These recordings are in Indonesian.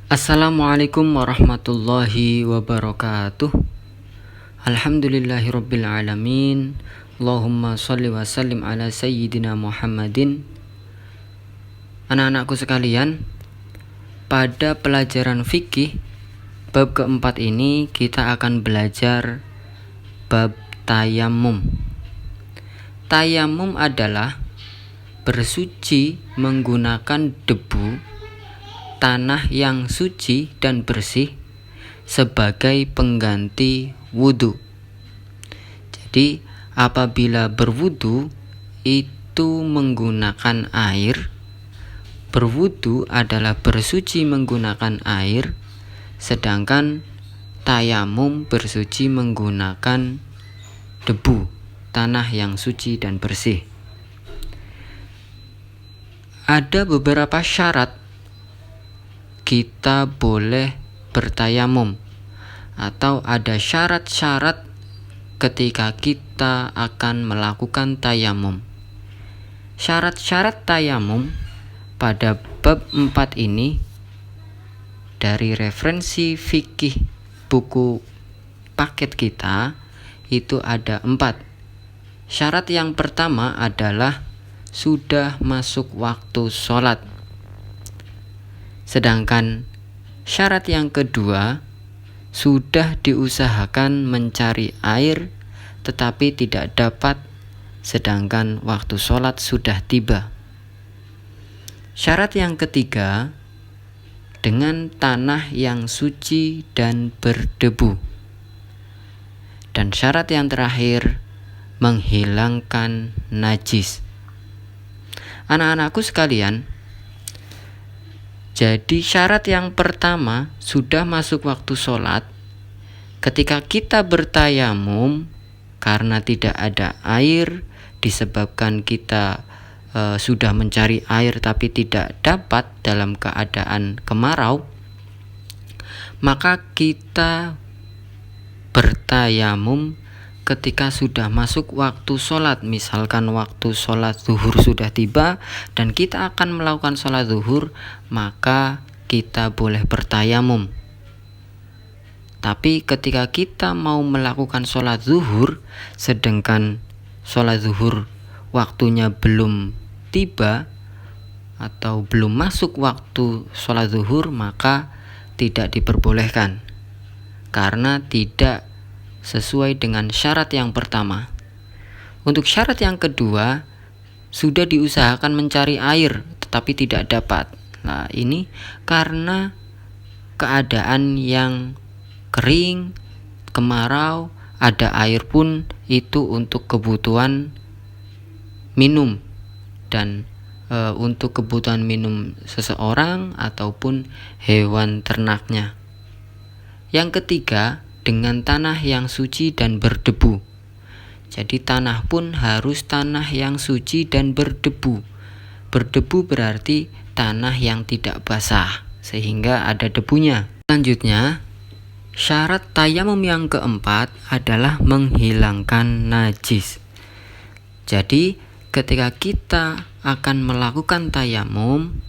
Assalamualaikum warahmatullahi wabarakatuh. Alhamdulillahirabbil alamin. Allahumma shalli wa sallim ala sayyidina Muhammadin. Anak-anakku sekalian, pada pelajaran fikih bab keempat ini kita akan belajar bab tayamum. Tayamum adalah bersuci menggunakan debu, tanah yang suci dan bersih sebagai pengganti wudhu. Jadi apabila berwudhu itu menggunakan air, berwudhu adalah bersuci menggunakan air, sedangkan tayamum bersuci menggunakan debu, tanah yang suci dan bersih. Ada beberapa syarat kita boleh bertayamum, atau ada syarat-syarat ketika kita akan melakukan tayamum. Syarat-syarat tayamum pada bab 4 ini dari referensi fikih buku paket kita itu ada 4. Syarat yang pertama adalah sudah masuk waktu sholat. Sedangkan syarat yang kedua, sudah diusahakan mencari air tetapi tidak dapat, sedangkan waktu sholat sudah tiba. Syarat yang ketiga, dengan tanah yang suci dan berdebu. Dan syarat yang terakhir, menghilangkan najis. Anak-anakku sekalian, jadi syarat yang pertama sudah masuk waktu sholat. Ketika kita bertayamum karena tidak ada air, disebabkan kita sudah mencari air tapi tidak dapat dalam keadaan kemarau, maka kita bertayamum ketika sudah masuk waktu sholat. Misalkan waktu sholat zuhur sudah tiba dan kita akan melakukan sholat zuhur, maka kita boleh bertayamum. Tapi ketika kita mau melakukan sholat zuhur, sedangkan sholat zuhur waktunya belum tiba atau belum masuk waktu sholat zuhur, maka tidak diperbolehkan karena tidak sesuai dengan syarat yang pertama. Untuk syarat yang kedua, sudah diusahakan mencari air tetapi tidak dapat. Nah, ini karena keadaan yang kering, kemarau, ada air pun itu untuk kebutuhan minum dan untuk kebutuhan minum seseorang ataupun hewan ternaknya. Yang ketiga, dengan tanah yang suci dan berdebu. Jadi tanah pun harus tanah yang suci dan berdebu. Berdebu berarti tanah yang tidak basah sehingga ada debunya. Selanjutnya, syarat tayamum yang keempat adalah menghilangkan najis. Jadi ketika kita akan melakukan tayamum,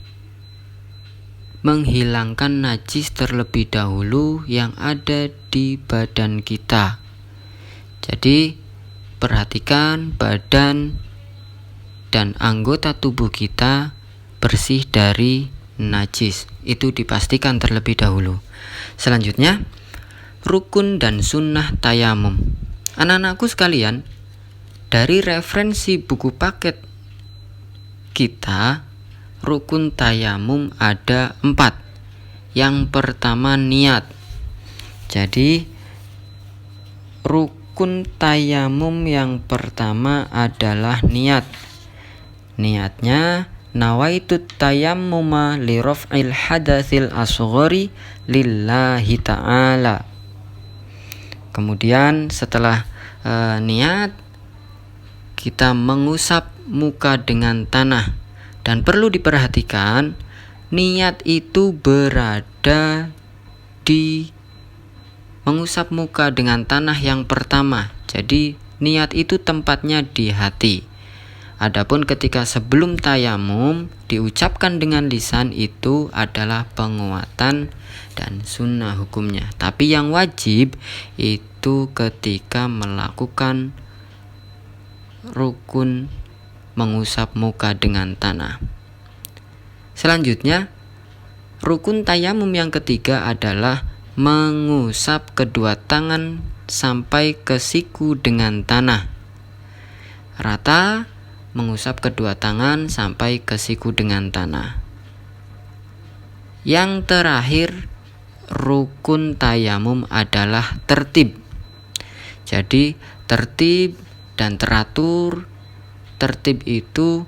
menghilangkan najis terlebih dahulu yang ada di badan kita. Jadi perhatikan badan dan anggota tubuh kita bersih dari najis. Itu dipastikan terlebih dahulu. Selanjutnya, rukun dan sunnah tayamum. Anak-anakku sekalian, dari referensi buku paket kita, rukun tayamum ada 4. Yang pertama, niat. Jadi rukun tayamum yang pertama adalah niat. Niatnya, nawaitu tayammuma li raf'il hadatsil asghari lillahi ta'ala. Kemudian setelah niat, kita mengusap muka dengan tanah. Dan perlu diperhatikan, niat itu berada di mengusap muka dengan tanah yang pertama. Jadi niat itu tempatnya di hati. Adapun ketika sebelum tayamum diucapkan dengan lisan itu adalah penguatan dan sunnah hukumnya. Tapi yang wajib itu ketika melakukan rukun mengusap muka dengan tanah. Selanjutnya, rukun tayamum yang ketiga adalah mengusap kedua tangan sampai ke siku dengan tanah. Rata, mengusap kedua tangan sampai ke siku dengan tanah. Yang terakhir, rukun tayamum adalah tertib. Jadi tertib dan teratur. Tertib itu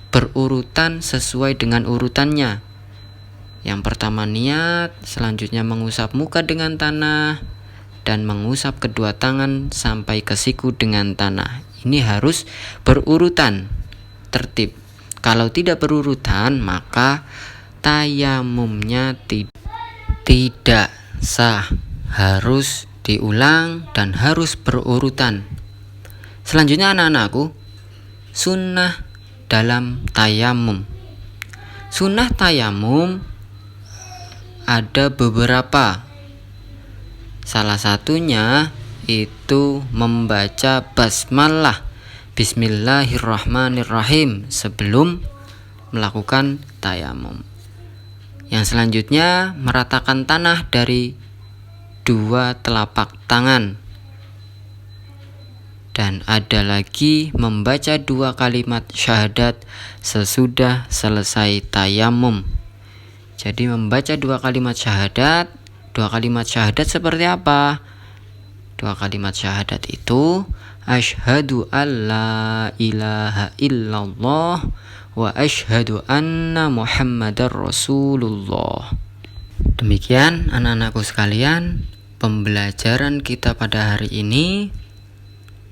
berurutan sesuai dengan urutannya. Yang pertama niat, selanjutnya mengusap muka dengan tanah, dan mengusap kedua tangan sampai ke siku dengan tanah. Ini harus berurutan, tertib. Kalau tidak berurutan, maka tayamumnya tidak sah. Harus diulang dan harus berurutan. Selanjutnya anak-anakku, sunnah dalam tayamum. Sunnah tayamum ada beberapa. Salah satunya itu membaca basmalah, bismillahirrahmanirrahim sebelum melakukan tayamum. Yang selanjutnya meratakan tanah dari 2 telapak tangan. Dan ada lagi membaca 2 kalimat syahadat sesudah selesai tayamum. Jadi membaca 2 kalimat syahadat. 2 kalimat syahadat seperti apa? 2 kalimat syahadat itu asyhadu alla ilaha illallah wa asyhadu anna muhammadar rasulullah. Demikian anak-anakku sekalian, pembelajaran kita pada hari ini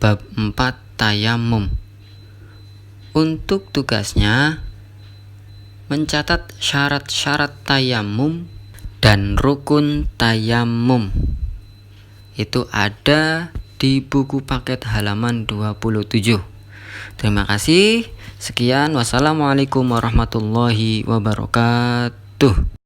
bab 4 tayamum. Untuk tugasnya mencatat syarat-syarat tayamum dan rukun tayamum. Itu ada di buku paket halaman 27. Terima kasih. Sekian, wassalamualaikum warahmatullahi wabarakatuh.